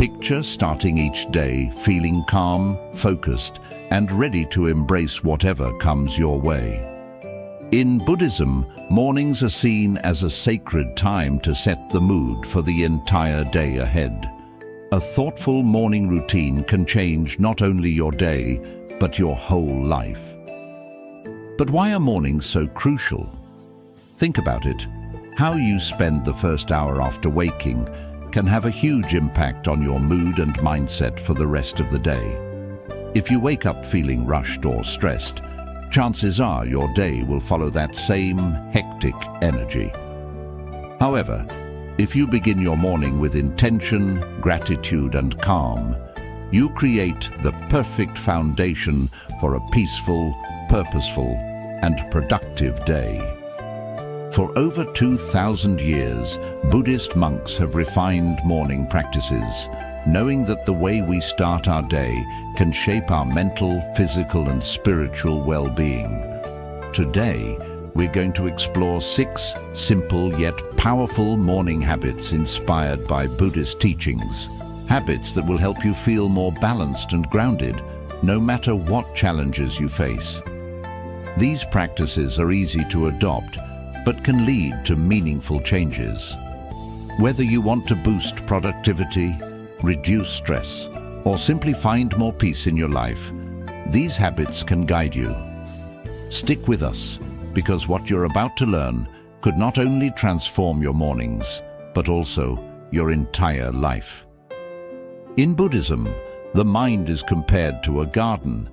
Picture starting each day feeling calm, focused, and ready to embrace whatever comes your way. In Buddhism, mornings are seen as a sacred time to set the mood for the entire day ahead. A thoughtful morning routine can change not only your day, but your whole life. But why are mornings so crucial? Think about it. How you spend the first hour after waking can have a huge impact on your mood and mindset for the rest of the day. If you wake up feeling rushed or stressed, chances are your day will follow that same hectic energy. However, if you begin your morning with intention, gratitude, and calm, you create the perfect foundation for a peaceful, purposeful, and productive day. For over 2,000 years, Buddhist monks have refined morning practices, knowing that the way we start our day can shape our mental, physical, and spiritual well-being. Today, we're going to explore 6 simple yet powerful morning habits inspired by Buddhist teachings. Habits that will help you feel more balanced and grounded, no matter what challenges you face. These practices are easy to adopt, but can lead to meaningful changes. Whether you want to boost productivity, reduce stress, or simply find more peace in your life, these habits can guide you. Stick with us, because what you're about to learn could not only transform your mornings, but also your entire life. In Buddhism, the mind is compared to a garden.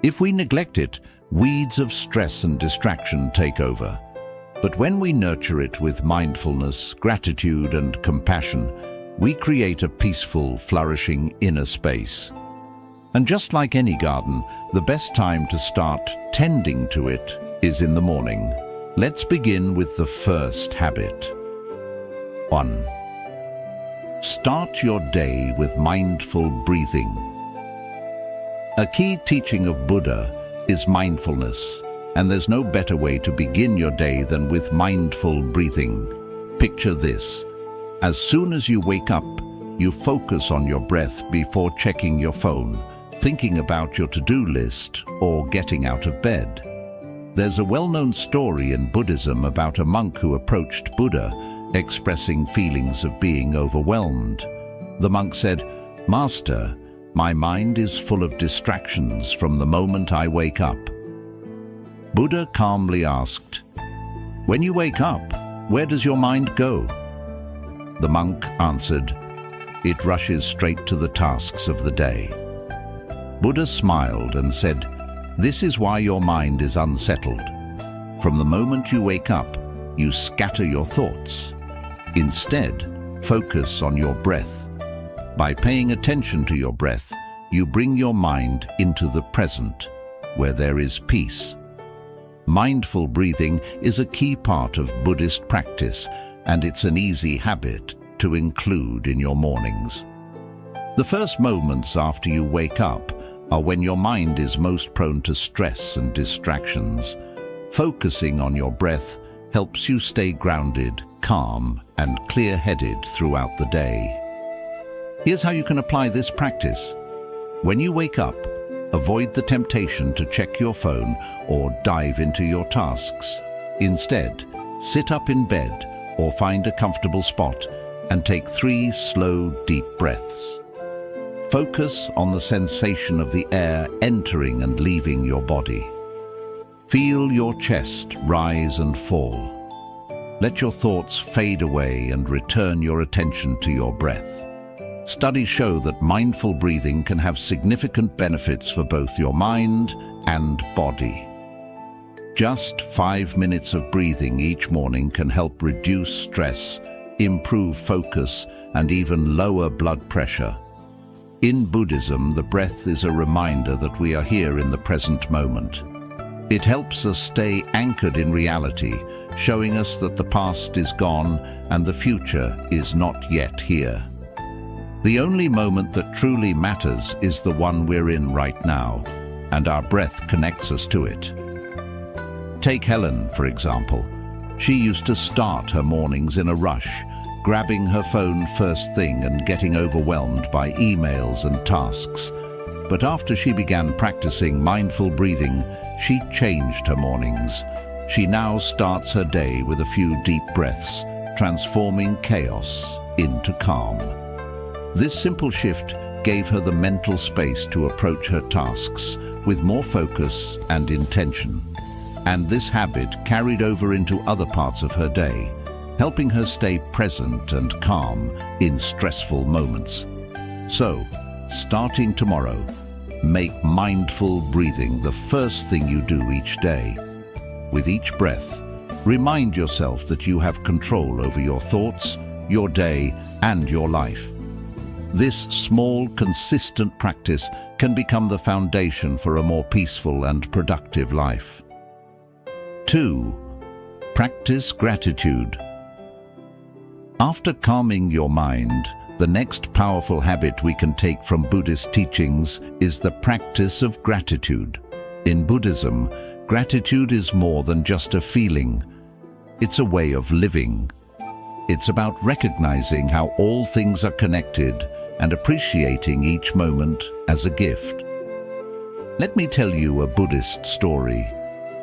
If we neglect it, weeds of stress and distraction take over. But when we nurture it with mindfulness, gratitude, and compassion, we create a peaceful, flourishing inner space. And just like any garden, the best time to start tending to it is in the morning. Let's begin with the first habit. 1. Start your day with mindful breathing. A key teaching of Buddha is mindfulness, and there's no better way to begin your day than with mindful breathing. Picture this. As soon as you wake up, you focus on your breath before checking your phone, thinking about your to-do list, or getting out of bed. There's a well-known story in Buddhism about a monk who approached Buddha, expressing feelings of being overwhelmed. The monk said, "Master, my mind is full of distractions from the moment I wake up." Buddha calmly asked, "When you wake up, where does your mind go?" The monk answered, "It rushes straight to the tasks of the day." Buddha smiled and said, "This is why your mind is unsettled. From the moment you wake up, you scatter your thoughts. Instead, focus on your breath. By paying attention to your breath, you bring your mind into the present, where there is peace." Mindful breathing is a key part of Buddhist practice, and it's an easy habit to include in your mornings. The first moments after you wake up are when your mind is most prone to stress and distractions. Focusing on your breath helps you stay grounded, calm, and clear-headed throughout the day. Here's how you can apply this practice. When you wake up, avoid the temptation to check your phone or dive into your tasks. Instead, sit up in bed or find a comfortable spot and take 3 slow, deep breaths. Focus on the sensation of the air entering and leaving your body. Feel your chest rise and fall. Let your thoughts fade away and return your attention to your breath. Studies show that mindful breathing can have significant benefits for both your mind and body. Just 5 minutes of breathing each morning can help reduce stress, improve focus, and even lower blood pressure. In Buddhism, the breath is a reminder that we are here in the present moment. It helps us stay anchored in reality, showing us that the past is gone and the future is not yet here. The only moment that truly matters is the one we're in right now, and our breath connects us to it. Take Helen, for example. She used to start her mornings in a rush, grabbing her phone first thing and getting overwhelmed by emails and tasks. But after she began practicing mindful breathing, she changed her mornings. She now starts her day with a few deep breaths, transforming chaos into calm. This simple shift gave her the mental space to approach her tasks with more focus and intention. And this habit carried over into other parts of her day, helping her stay present and calm in stressful moments. So, starting tomorrow, make mindful breathing the first thing you do each day. With each breath, remind yourself that you have control over your thoughts, your day, and your life. This small, consistent practice can become the foundation for a more peaceful and productive life. 2. Practice gratitude. After calming your mind, the next powerful habit we can take from Buddhist teachings is the practice of gratitude. In Buddhism, gratitude is more than just a feeling. It's a way of living. It's about recognizing how all things are connected and appreciating each moment as a gift. Let me tell you a Buddhist story.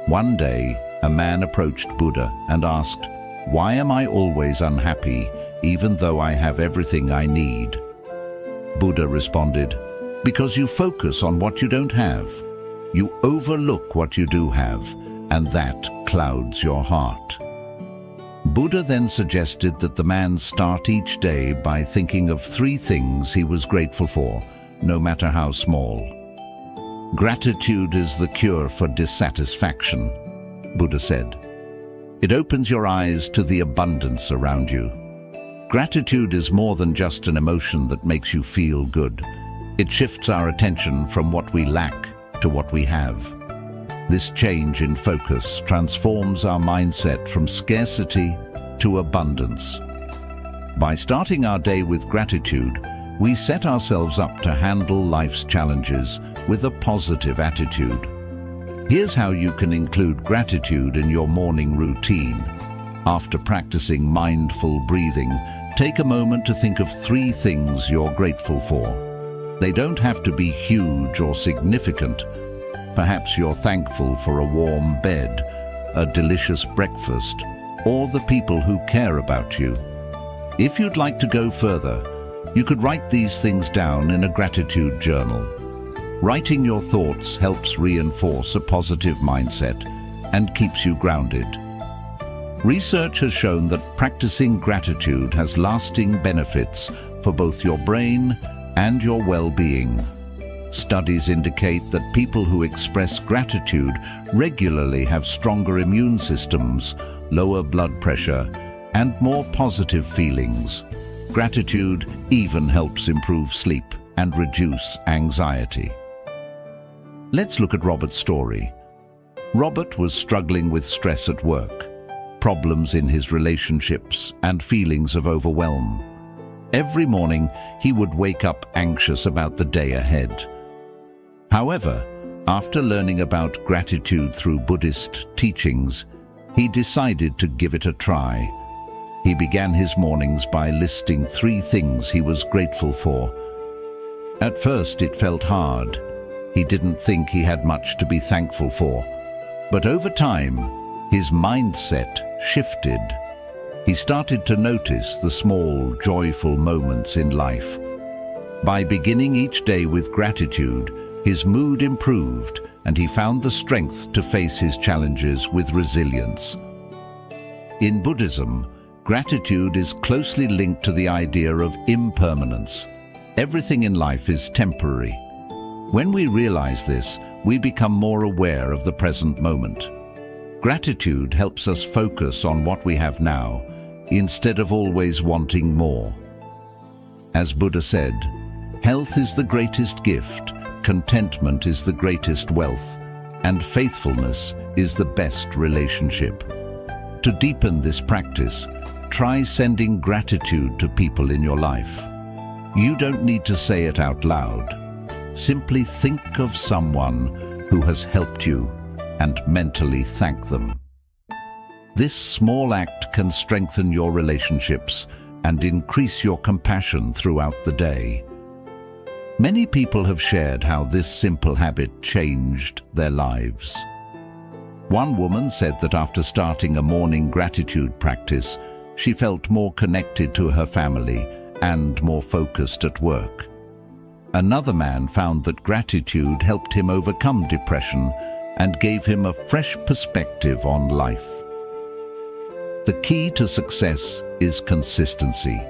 One day, a man approached Buddha and asked, "Why am I always unhappy, even though I have everything I need?" Buddha responded, "Because you focus on what you don't have. You overlook what you do have, and that clouds your heart." Buddha then suggested that the man start each day by thinking of 3 things he was grateful for, no matter how small. Gratitude is the cure for dissatisfaction, Buddha said. It opens your eyes to the abundance around you. Gratitude is more than just an emotion that makes you feel good. It shifts our attention from what we lack to what we have. This change in focus transforms our mindset from scarcity to abundance. By starting our day with gratitude, we set ourselves up to handle life's challenges with a positive attitude. Here's how you can include gratitude in your morning routine. After practicing mindful breathing, take a moment to think of 3 things you're grateful for. They don't have to be huge or significant. Perhaps you're thankful for a warm bed, a delicious breakfast, or the people who care about you. If you'd like to go further, you could write these things down in a gratitude journal. Writing your thoughts helps reinforce a positive mindset and keeps you grounded. Research has shown that practicing gratitude has lasting benefits for both your brain and your well-being. Studies indicate that people who express gratitude regularly have stronger immune systems, lower blood pressure, and more positive feelings. Gratitude even helps improve sleep and reduce anxiety. Let's look at Robert's story. Robert was struggling with stress at work, problems in his relationships, and feelings of overwhelm. Every morning, he would wake up anxious about the day ahead. However, after learning about gratitude through Buddhist teachings, he decided to give it a try. He began his mornings by listing 3 things he was grateful for. At first, it felt hard. He didn't think he had much to be thankful for. But over time, his mindset shifted. He started to notice the small, joyful moments in life. By beginning each day with gratitude, his mood improved and he found the strength to face his challenges with resilience. In Buddhism, gratitude is closely linked to the idea of impermanence. Everything in life is temporary. When we realize this, we become more aware of the present moment. Gratitude helps us focus on what we have now, instead of always wanting more. As Buddha said, health is the greatest gift, contentment is the greatest wealth, and faithfulness is the best relationship. To deepen this practice, try sending gratitude to people in your life. You don't need to say it out loud. Simply think of someone who has helped you and mentally thank them. This small act can strengthen your relationships, and increase your compassion throughout the day. Many people have shared how this simple habit changed their lives. One woman said that after starting a morning gratitude practice, she felt more connected to her family and more focused at work. Another man found that gratitude helped him overcome depression and gave him a fresh perspective on life. The key to success is consistency.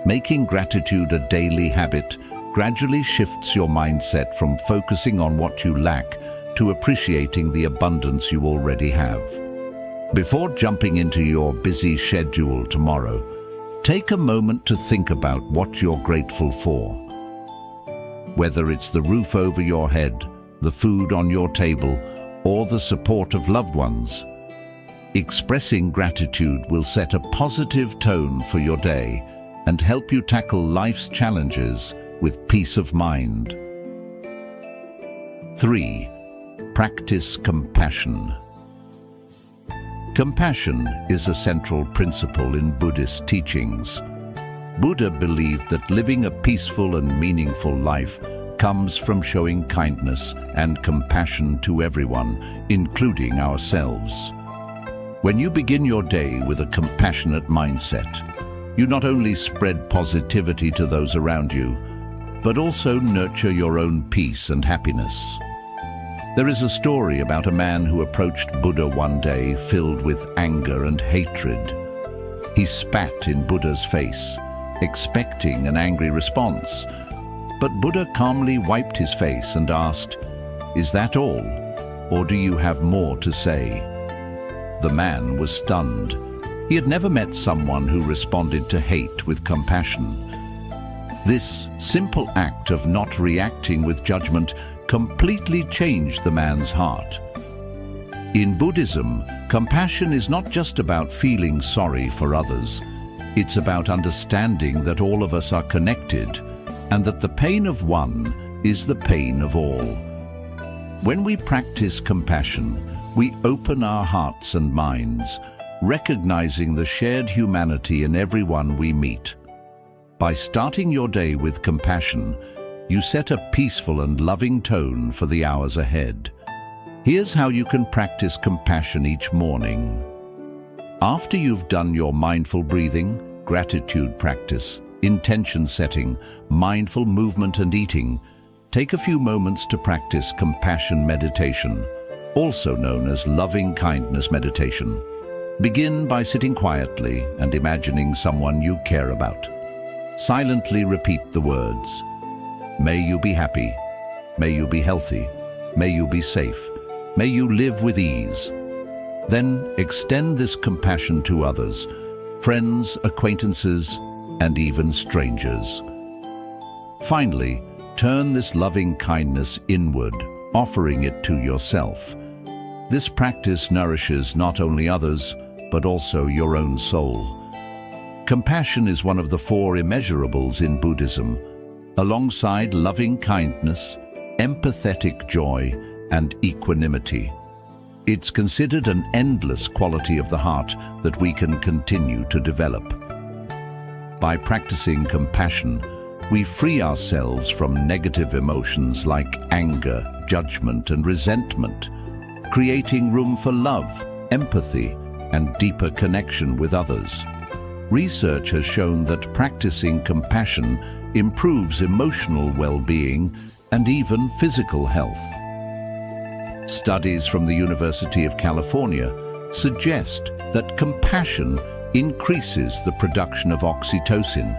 Making gratitude a daily habit gradually shifts your mindset from focusing on what you lack to appreciating the abundance you already have. Before jumping into your busy schedule tomorrow, take a moment to think about what you're grateful for. Whether it's the roof over your head, the food on your table, or the support of loved ones, expressing gratitude will set a positive tone for your day and help you tackle life's challenges with peace of mind. 3. Practice compassion. Compassion is a central principle in Buddhist teachings. Buddha believed that living a peaceful and meaningful life comes from showing kindness and compassion to everyone, including ourselves. When you begin your day with a compassionate mindset, you not only spread positivity to those around you, but also nurture your own peace and happiness. There is a story about a man who approached Buddha one day filled with anger and hatred. He spat in Buddha's face, expecting an angry response. But Buddha calmly wiped his face and asked, "Is that all, or do you have more to say?" The man was stunned. He had never met someone who responded to hate with compassion. This simple act of not reacting with judgment completely changed the man's heart. In Buddhism, compassion is not just about feeling sorry for others. It's about understanding that all of us are connected and that the pain of one is the pain of all. When we practice compassion, we open our hearts and minds, recognizing the shared humanity in everyone we meet. By starting your day with compassion, you set a peaceful and loving tone for the hours ahead. Here's how you can practice compassion each morning. After you've done your mindful breathing, gratitude practice, intention setting, mindful movement and eating, take a few moments to practice compassion meditation, also known as loving kindness meditation. Begin by sitting quietly and imagining someone you care about. Silently repeat the words, "May you be happy, may you be healthy, may you be safe, may you live with ease." Then extend this compassion to others, friends, acquaintances, and even strangers. Finally, turn this loving kindness inward, offering it to yourself. This practice nourishes not only others, but also your own soul. Compassion is one of the 4 immeasurables in Buddhism, alongside loving kindness, empathetic joy, and equanimity. It's considered an endless quality of the heart that we can continue to develop. By practicing compassion, we free ourselves from negative emotions like anger, judgment, and resentment, creating room for love, empathy, and deeper connection with others. Research has shown that practicing compassion improves emotional well-being and even physical health. Studies from the University of California suggest that compassion increases the production of oxytocin,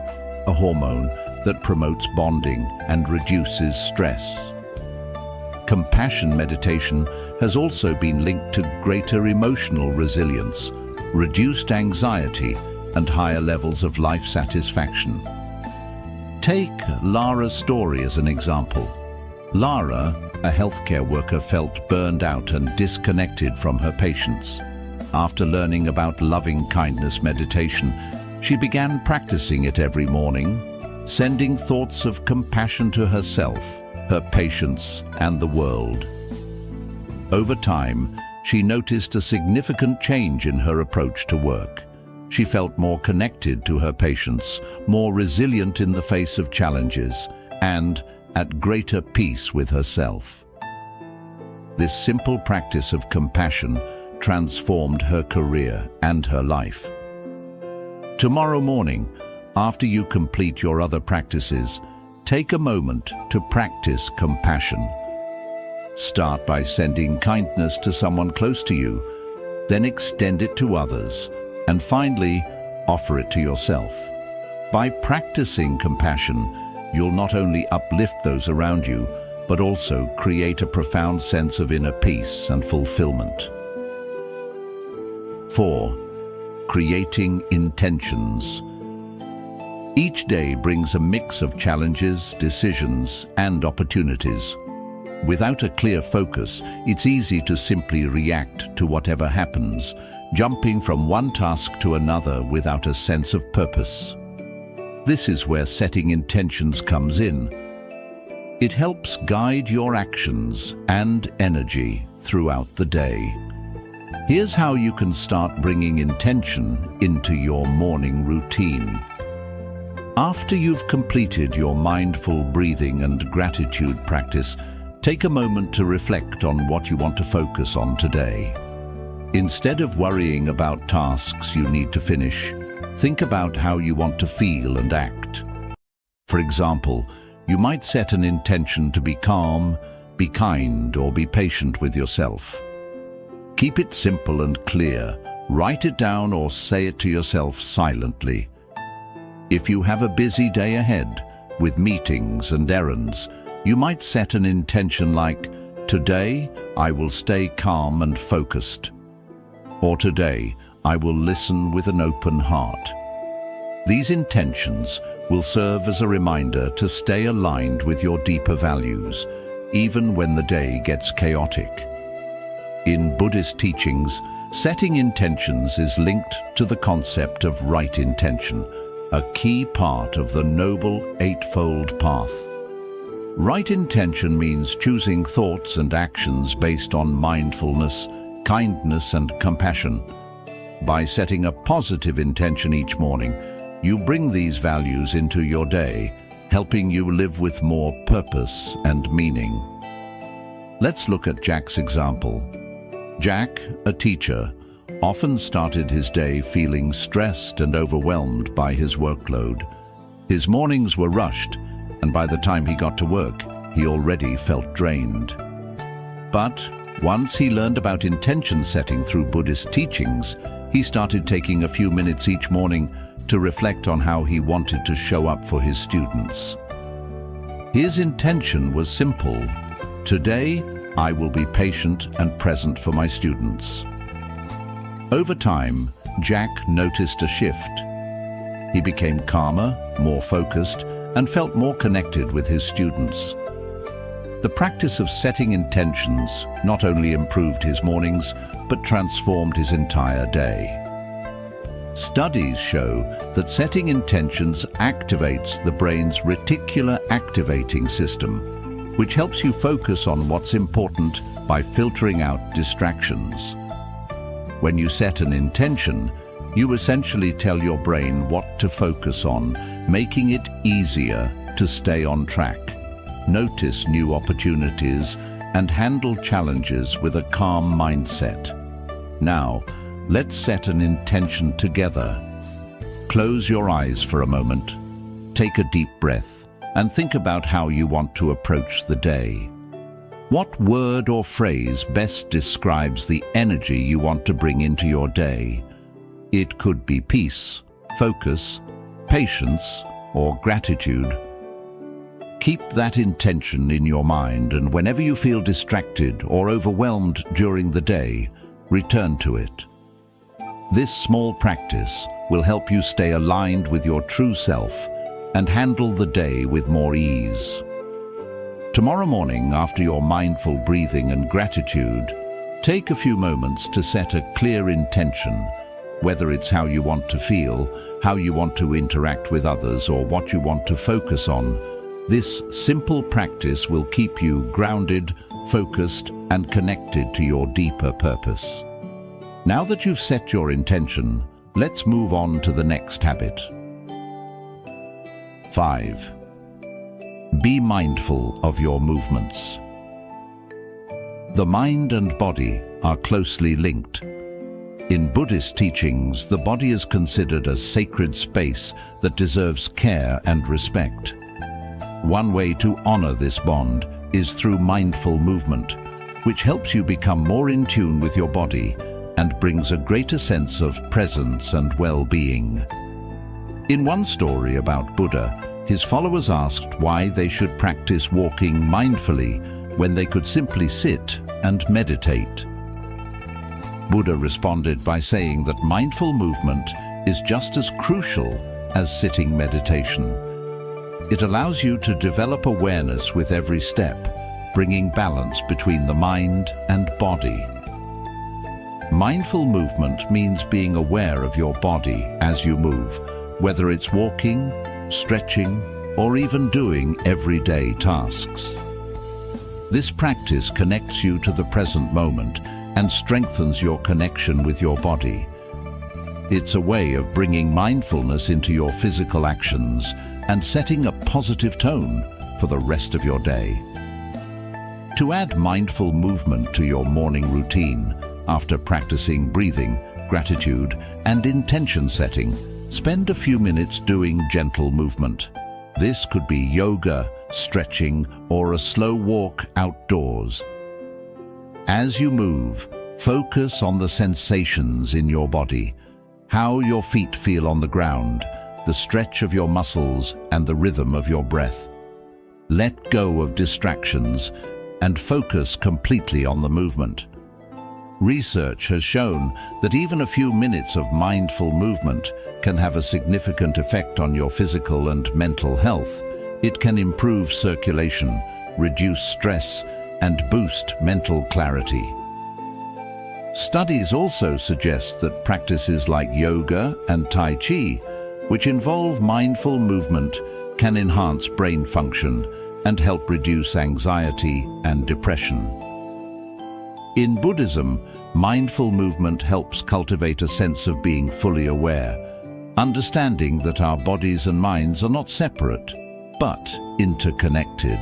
a hormone that promotes bonding and reduces stress. Compassion meditation has also been linked to greater emotional resilience, reduced anxiety, and higher levels of life satisfaction. Take Lara's story as an example. Lara, a healthcare worker, felt burned out and disconnected from her patients. After learning about loving kindness meditation, she began practicing it every morning, sending thoughts of compassion to herself, her patients, and the world. Over time, she noticed a significant change in her approach to work. She felt more connected to her patients, more resilient in the face of challenges, and at greater peace with herself. This simple practice of compassion transformed her career and her life. Tomorrow morning, after you complete your other practices, take a moment to practice compassion. Start by sending kindness to someone close to you, then extend it to others, and finally, offer it to yourself. By practicing compassion, you'll not only uplift those around you, but also create a profound sense of inner peace and fulfillment. 4. Creating intentions. Each day brings a mix of challenges, decisions, and opportunities. Without a clear focus, it's easy to simply react to whatever happens, jumping from one task to another without a sense of purpose. This is where setting intentions comes in. It helps guide your actions and energy throughout the day. Here's how you can start bringing intention into your morning routine. After you've completed your mindful breathing and gratitude practice, take a moment to reflect on what you want to focus on today. Instead of worrying about tasks you need to finish, think about how you want to feel and act. For example, you might set an intention to be calm, be kind, or be patient with yourself. Keep it simple and clear. Write it down or say it to yourself silently. If you have a busy day ahead, with meetings and errands, you might set an intention like, "Today, I will stay calm and focused." Or "Today, I will listen with an open heart." These intentions will serve as a reminder to stay aligned with your deeper values, even when the day gets chaotic. In Buddhist teachings, setting intentions is linked to the concept of right intention, a key part of the Noble Eightfold Path. Right intention means choosing thoughts and actions based on mindfulness, kindness, and compassion. By setting a positive intention each morning, you bring these values into your day, helping you live with more purpose and meaning. Let's look at Jack's example. Jack, a teacher, often started his day feeling stressed and overwhelmed by his workload. His mornings were rushed, and by the time he got to work, he already felt drained. But once he learned about intention setting through Buddhist teachings, he started taking a few minutes each morning to reflect on how he wanted to show up for his students. His intention was simple: "Today, I will be patient and present for my students." Over time, Jack noticed a shift. He became calmer, more focused, and felt more connected with his students. The practice of setting intentions not only improved his mornings, but transformed his entire day. Studies show that setting intentions activates the brain's reticular activating system, which helps you focus on what's important by filtering out distractions. When you set an intention, you essentially tell your brain what to focus on, making it easier to stay on track, notice new opportunities, and handle challenges with a calm mindset. Now, let's set an intention together. Close your eyes for a moment, take a deep breath, and think about how you want to approach the day. What word or phrase best describes the energy you want to bring into your day? It could be peace, focus, patience, or gratitude. Keep that intention in your mind, and whenever you feel distracted or overwhelmed during the day, return to it. This small practice will help you stay aligned with your true self and handle the day with more ease. Tomorrow morning, after your mindful breathing and gratitude, take a few moments to set a clear intention, whether it's how you want to feel, how you want to interact with others, or what you want to focus on. This simple practice will keep you grounded, focused, and connected to your deeper purpose. Now that you've set your intention, Let's move on to the next habit. 5. Be mindful of your movements. The mind and body are closely linked. In Buddhist teachings, the body is considered a sacred space that deserves care and respect. One way to honor this bond is through mindful movement, which helps you become more in tune with your body and brings a greater sense of presence and well-being. In one story about Buddha, his followers asked why they should practice walking mindfully when they could simply sit and meditate. Buddha responded by saying that mindful movement is just as crucial as sitting meditation. It allows you to develop awareness with every step, bringing balance between the mind and body. Mindful movement means being aware of your body as you move, whether it's walking, stretching, or even doing everyday tasks. This practice connects you to the present moment and strengthens your connection with your body. It's a way of bringing mindfulness into your physical actions and setting a positive tone for the rest of your day. To add mindful movement to your morning routine, after practicing breathing, gratitude, and intention setting, spend a few minutes doing gentle movement. This could be yoga, stretching, or a slow walk outdoors. As you move, focus on the sensations in your body, how your feet feel on the ground, the stretch of your muscles, and the rhythm of your breath. Let go of distractions and focus completely on the movement. Research has shown that even a few minutes of mindful movement can have a significant effect on your physical and mental health. It can improve circulation, reduce stress, and boost mental clarity. Studies also suggest that practices like yoga and Tai Chi, which involve mindful movement, can enhance brain function and help reduce anxiety and depression. In Buddhism, mindful movement helps cultivate a sense of being fully aware, understanding that our bodies and minds are not separate, but interconnected.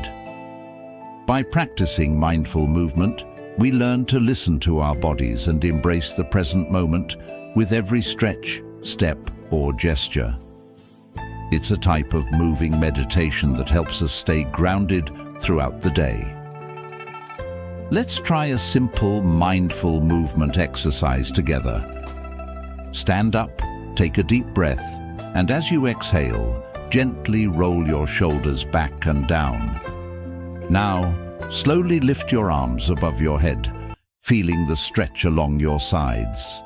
By practicing mindful movement, we learn to listen to our bodies and embrace the present moment with every stretch, step, or gesture. It's a type of moving meditation that helps us stay grounded throughout the day. Let's try a simple mindful movement exercise together. Stand up, take a deep breath, and as you exhale, gently roll your shoulders back and down. Now, slowly lift your arms above your head, feeling the stretch along your sides.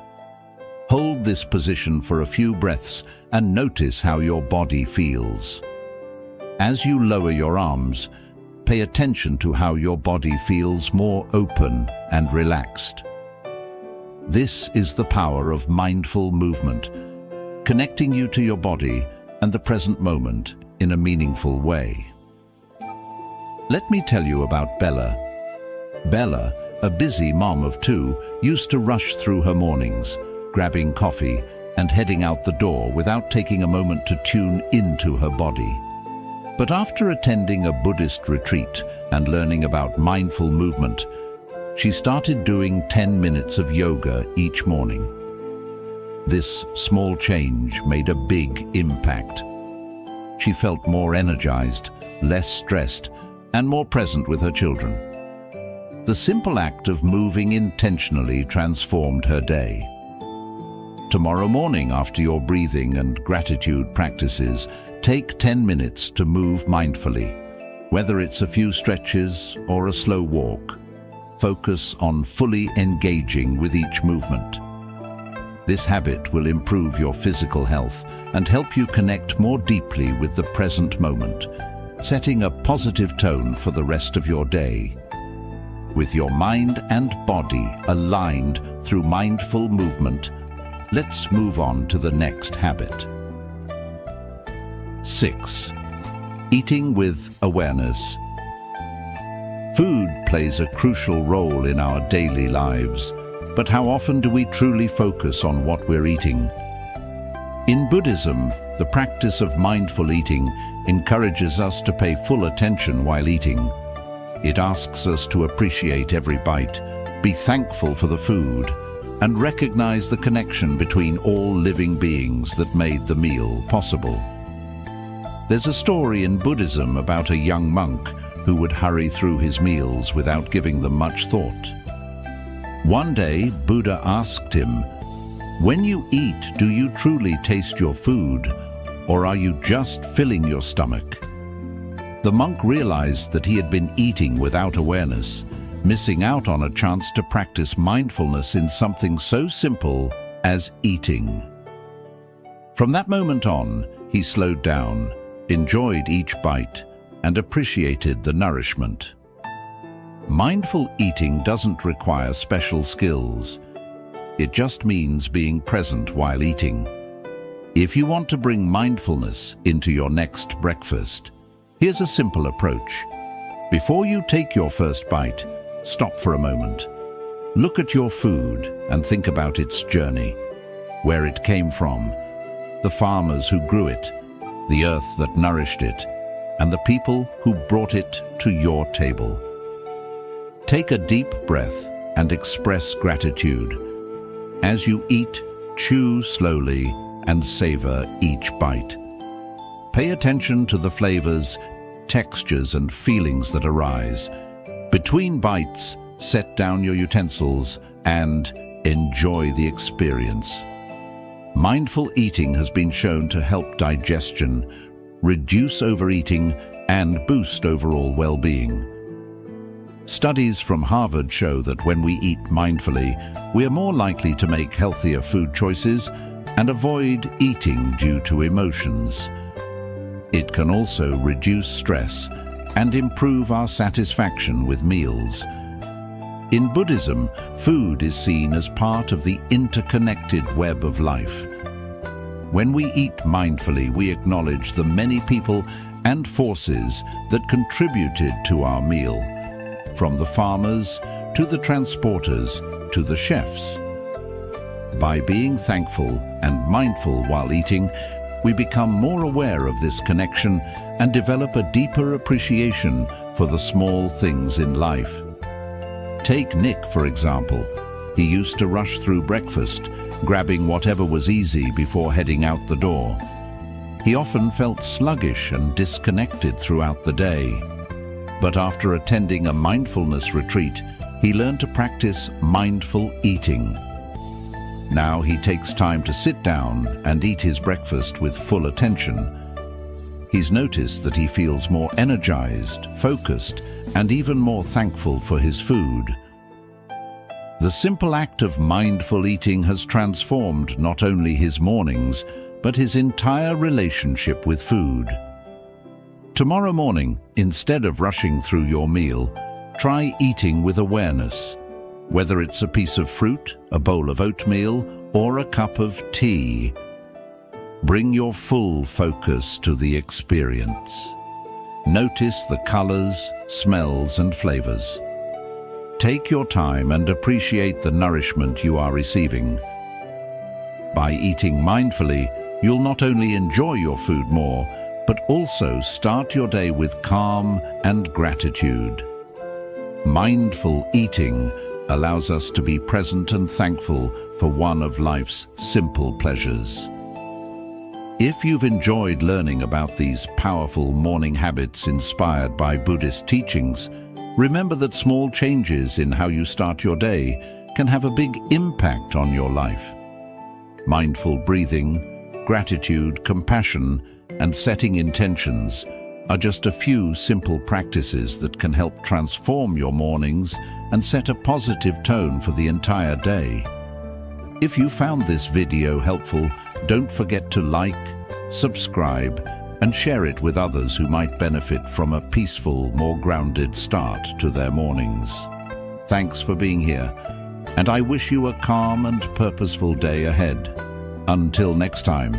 Hold this position for a few breaths and notice how your body feels. As you lower your arms, pay attention to how your body feels more open and relaxed. This is the power of mindful movement, connecting you to your body and the present moment in a meaningful way. Let me tell you about Bella. Bella, a busy mom of two, used to rush through her mornings, grabbing coffee and heading out the door without taking a moment to tune into her body. But after attending a Buddhist retreat and learning about mindful movement, she started doing 10 minutes of yoga each morning. This small change made a big impact. She felt more energized, less stressed, and more present with her children. The simple act of moving intentionally transformed her day. Tomorrow morning, after your breathing and gratitude practices, take 10 minutes to move mindfully. Whether it's a few stretches or a slow walk, focus on fully engaging with each movement. This habit will improve your physical health and help you connect more deeply with the present moment, setting a positive tone for the rest of your day. With your mind and body aligned through mindful movement, let's move on to the next habit. 6. Eating with awareness. Food plays a crucial role in our daily lives, but how often do we truly focus on what we're eating? In Buddhism, the practice of mindful eating encourages us to pay full attention while eating. It asks us to appreciate every bite, be thankful for the food, and recognize the connection between all living beings that made the meal possible. There's a story in Buddhism about a young monk who would hurry through his meals without giving them much thought. One day, Buddha asked him, "When you eat, do you truly taste your food, or are you just filling your stomach?" The monk realized that he had been eating without awareness, missing out on a chance to practice mindfulness in something so simple as eating. From that moment on, he slowed down, enjoyed each bite, and appreciated the nourishment. Mindful eating doesn't require special skills. It just means being present while eating. If you want to bring mindfulness into your next breakfast, here's a simple approach. Before you take your first bite, stop for a moment. Look at your food and think about its journey, where it came from, the farmers who grew it, the earth that nourished it, and the people who brought it to your table. Take a deep breath and express gratitude. As you eat, chew slowly and savor each bite. Pay attention to the flavors, textures, and feelings that arise. Between bites, set down your utensils and enjoy the experience. Mindful eating has been shown to help digestion, reduce overeating, and boost overall well-being. Studies from Harvard show that when we eat mindfully, we are more likely to make healthier food choices and avoid eating due to emotions. It can also reduce stress and improve our satisfaction with meals. In Buddhism, food is seen as part of the interconnected web of life. When we eat mindfully, we acknowledge the many people and forces that contributed to our meal, from the farmers to the transporters to the chefs. By being thankful and mindful while eating, we become more aware of this connection and develop a deeper appreciation for the small things in life. Take Nick, for example. He used to rush through breakfast, grabbing whatever was easy before heading out the door. He often felt sluggish and disconnected throughout the day. But after attending a mindfulness retreat, he learned to practice mindful eating. Now he takes time to sit down and eat his breakfast with full attention. He's noticed that he feels more energized, focused, and even more thankful for his food. The simple act of mindful eating has transformed not only his mornings, but his entire relationship with food. Tomorrow morning, instead of rushing through your meal, try eating with awareness. Whether it's a piece of fruit, a bowl of oatmeal, or a cup of tea, bring your full focus to the experience. Notice the colors, smells, and flavors. Take your time and appreciate the nourishment you are receiving. By eating mindfully, you'll not only enjoy your food more, but also start your day with calm and gratitude. Mindful eating allows us to be present and thankful for one of life's simple pleasures. If you've enjoyed learning about these powerful morning habits inspired by Buddhist teachings, remember that small changes in how you start your day can have a big impact on your life. Mindful breathing, gratitude, compassion, and setting intentions are just a few simple practices that can help transform your mornings and set a positive tone for the entire day. If you found this video helpful, don't forget to like, subscribe, and share it with others who might benefit from a peaceful, more grounded start to their mornings. Thanks for being here, and I wish you a calm and purposeful day ahead. Until next time.